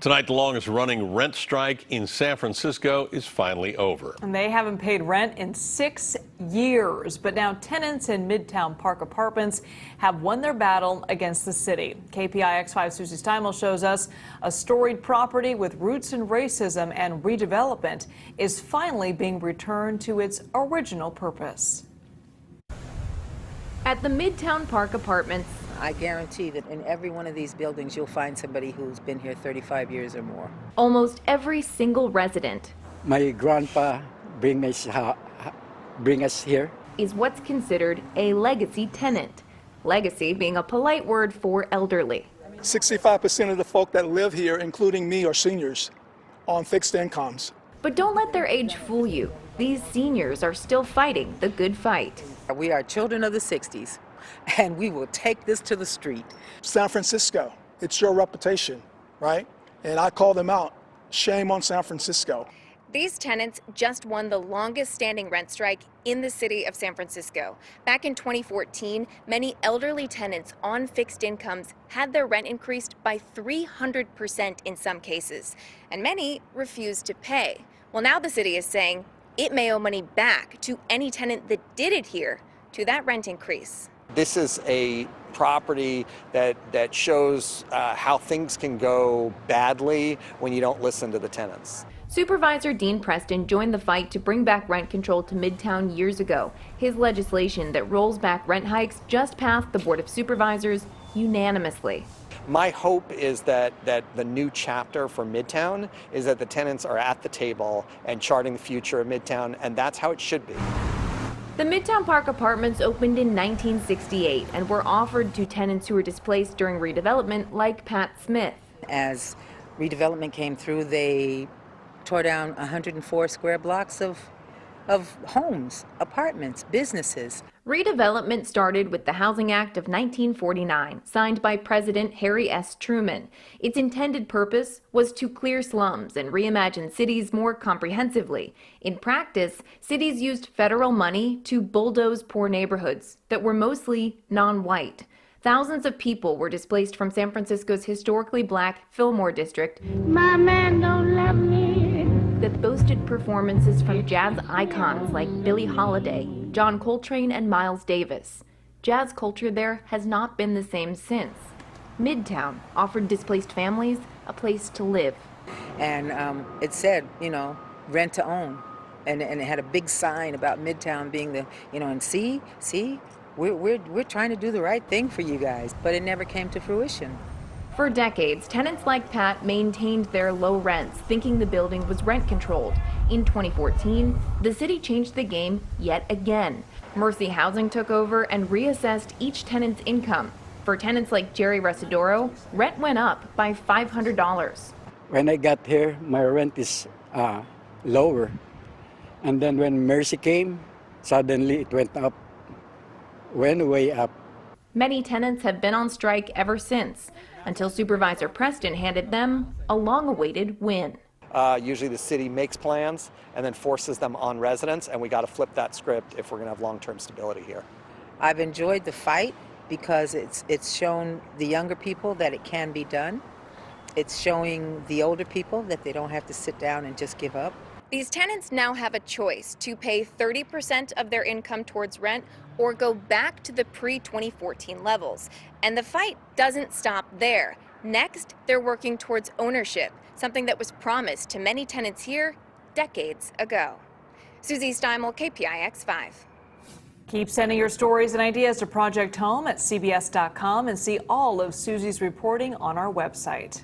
Tonight, the longest running rent strike in San Francisco is finally over. And they haven't paid rent in 6 years. But now tenants in Midtown Park Apartments have won their battle against the city. KPIX 5 Susie Steimle shows us a storied property with roots in racism and redevelopment is finally being returned to its original purpose. At the Midtown Park Apartments, I guarantee that in every one of these buildings, you'll find somebody who's been here 35 years or more. almost every single resident My grandpa bring us here. is what's considered a legacy tenant. Legacy being a polite word for elderly. 65% of the folk that live here, including me, are seniors on fixed incomes. But don't let their age fool you. These seniors are still fighting the good fight. We are children of the 60s, and we will take this to the street. San Francisco, it's your reputation, right? And I call them out. Shame on San Francisco. These tenants just won the longest standing rent strike in the city of San Francisco. Back in 2014, many elderly tenants on fixed incomes had their rent increased by 300% in some cases, and many refused to pay. Well, now the city is saying it may owe money back to any tenant that did adhere to that rent increase. This is a property that shows how things can go badly when you don't listen to the tenants. Supervisor Dean Preston joined the fight to bring back rent control to Midtown years ago. His legislation that rolls back rent hikes just passed the Board of Supervisors unanimously. My hope is that the new chapter for Midtown is that the tenants are at the table and charting the future of Midtown, and that's how it should be. The Midtown Park Apartments opened in 1968 and were offered to tenants who were displaced during redevelopment, like Pat Smith. As redevelopment came through, they tore down 104 square blocks of homes, apartments, businesses. Redevelopment started with the Housing Act of 1949, signed by President Harry S. Truman. Its intended purpose was to clear slums and reimagine cities more comprehensively. In practice, cities used federal money to bulldoze poor neighborhoods that were mostly non-white. Thousands of people were displaced from San Francisco's historically black Fillmore district. My man don't love me. That boasted performances from jazz icons like Billie Holiday, John Coltrane, and Miles Davis. Jazz culture there has not been the same since. Midtown offered displaced families a place to live. And it said, rent to own. And it had a big sign about Midtown being the, and see, we're trying to do the right thing for you guys. But it never came to fruition. For decades, tenants like Pat maintained their low rents, thinking the building was rent controlled. In 2014, the city changed the game yet again. Mercy Housing took over and reassessed each tenant's income. For tenants like Jerry Residoro, rent went up by $500. When I got here, my rent is lower. And then when Mercy came, suddenly it went way up. Many tenants have been on strike ever since, until Supervisor Preston handed them a long-awaited win. Usually the city makes plans and then forces them on residents, and we got to flip that script if we're going to have long-term stability here. I've enjoyed the fight because it's shown the younger people that it can be done. It's showing the older people that they don't have to sit down and just give up. These tenants now have a choice to pay 30% of their income towards rent or go back to the pre-2014 levels. And the fight doesn't stop there. Next, they're working towards ownership, something that was promised to many tenants here decades ago. Susie Steimle, KPIX 5. Keep sending your stories and ideas to Project Home at CBS.com and see all of Susie's reporting on our website.